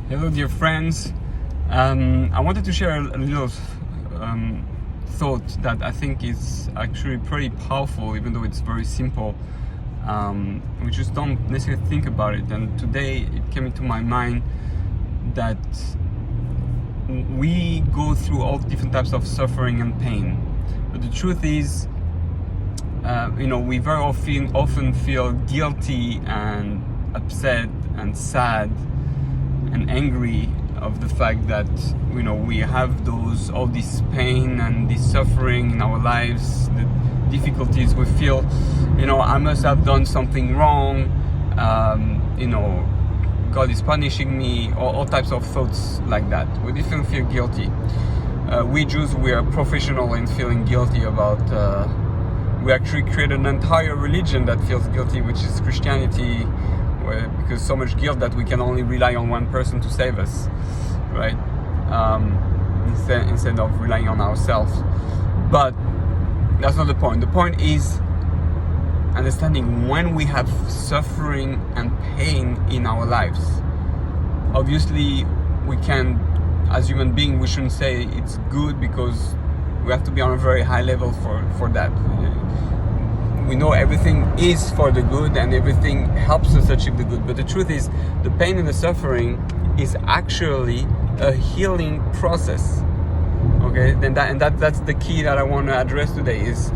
Hello, dear friends. I wanted to share a little thought that I think is actually pretty powerful, even though it's very simple. We just don't necessarily think about it. And today it came into my mind that we go through all different types of suffering and pain. But the truth is, we very often feel guilty and upset and sad and angry of the fact that we have all this pain and this suffering in our lives, the difficulties. We feel, I must have done something wrong. God is punishing me, or all types of thoughts like that. We definitely feel guilty. We Jews, we are professional in feeling guilty about. We actually created an entire religion that feels guilty, which is Christianity. Because so much guilt that we can only rely on one person to save us, right? Instead of relying on ourselves. But that's not the point. The point is understanding when we have suffering and pain in our lives. Obviously, we can, as human beings, we shouldn't say it's good, because we have to be on a very high level for that. We know everything is for the good and everything helps us achieve the good. But the truth is, the pain and the suffering is actually a healing process. Okay, that's the key that I want to address today. Is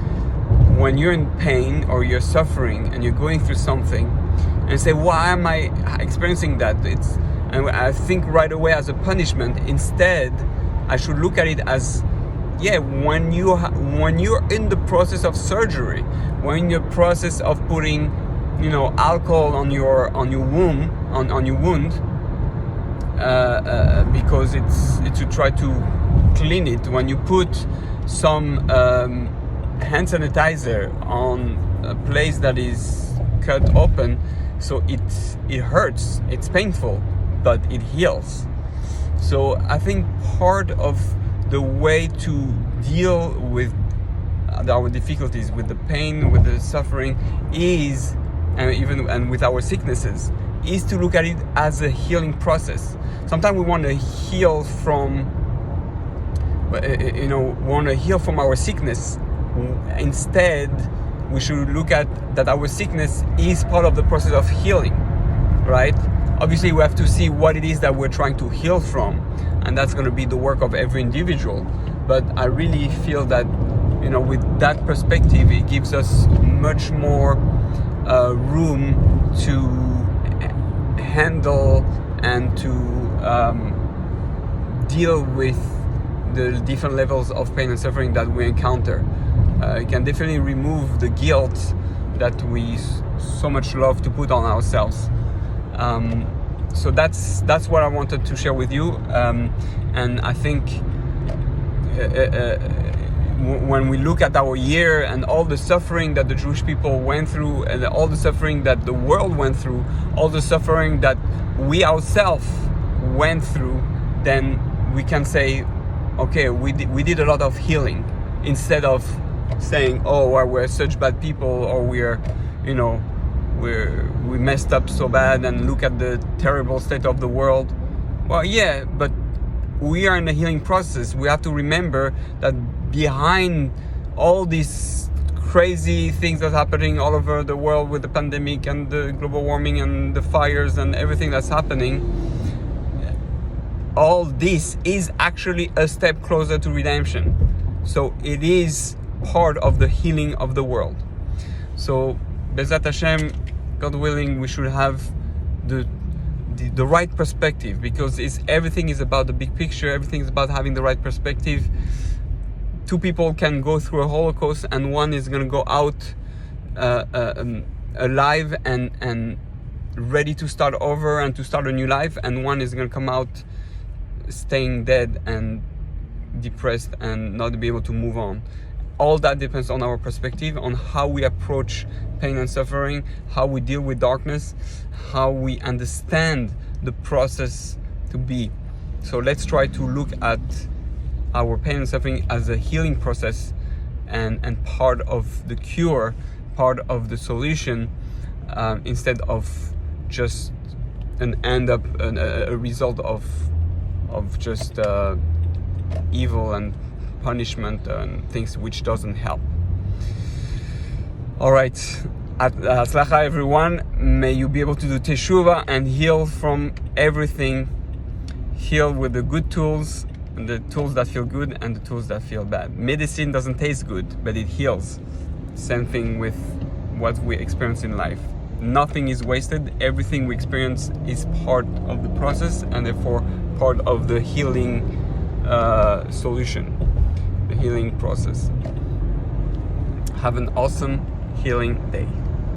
when you're in pain or you're suffering and you're going through something, and say, why am I experiencing that? And I think right away as a punishment. Instead, I should look at it as, when you're in the process of surgery, when you're in the process of putting, alcohol on your wound, because it's to try to clean it. When you put some hand sanitizer on a place that is cut open, so it hurts, it's painful, but it heals. So I think part of the way to deal with our difficulties, with the pain, with the suffering, is, and with our sicknesses, is to look at it as a healing process. Sometimes we want to heal from, our sickness. Instead, we should look at that our sickness is part of the process of healing, right? Obviously, we have to see what it is that we're trying to heal from, and that's going to be the work of every individual. But I really feel that, with that perspective, it gives us much more room to handle and to deal with the different levels of pain and suffering that we encounter. It can definitely remove the guilt that we so much love to put on ourselves. So that's what I wanted to share with you, and I think when we look at our year and all the suffering that the Jewish people went through, and all the suffering that the world went through, all the suffering that we ourselves went through, then we can say, okay, we did a lot of healing, instead of saying, oh, well, we're such bad people, or we messed up so bad, and look at the terrible state of the world. Well, yeah, but we are in a healing process. We have to remember that behind all these crazy things that's happening all over the world, with the pandemic and the global warming and the fires and everything that's happening, all this is actually a step closer to redemption. So it is part of the healing of the world. So Bezat Hashem, God willing, we should have the right perspective, because everything is about the big picture. Everything is about having the right perspective. Two people can go through a Holocaust, and one is going to go out alive and ready to start over and to start a new life, and one is going to come out staying dead and depressed and not be able to move on. All that depends on our perspective, on how we approach pain and suffering, how we deal with darkness, how we understand the process to be. So let's try to look at our pain and suffering as a healing process, and part of the cure, part of the solution, instead of just and end up a result of just evil and punishment and things which doesn't help. All right, Hatzlacha everyone. May you be able to do teshuva and heal from everything. Heal with the good tools, and the tools that feel good and the tools that feel bad. Medicine doesn't taste good, but it heals. Same thing with what we experience in life. Nothing is wasted. Everything we experience is part of the process, and therefore part of the healing solution, the healing process. Have an awesome healing day.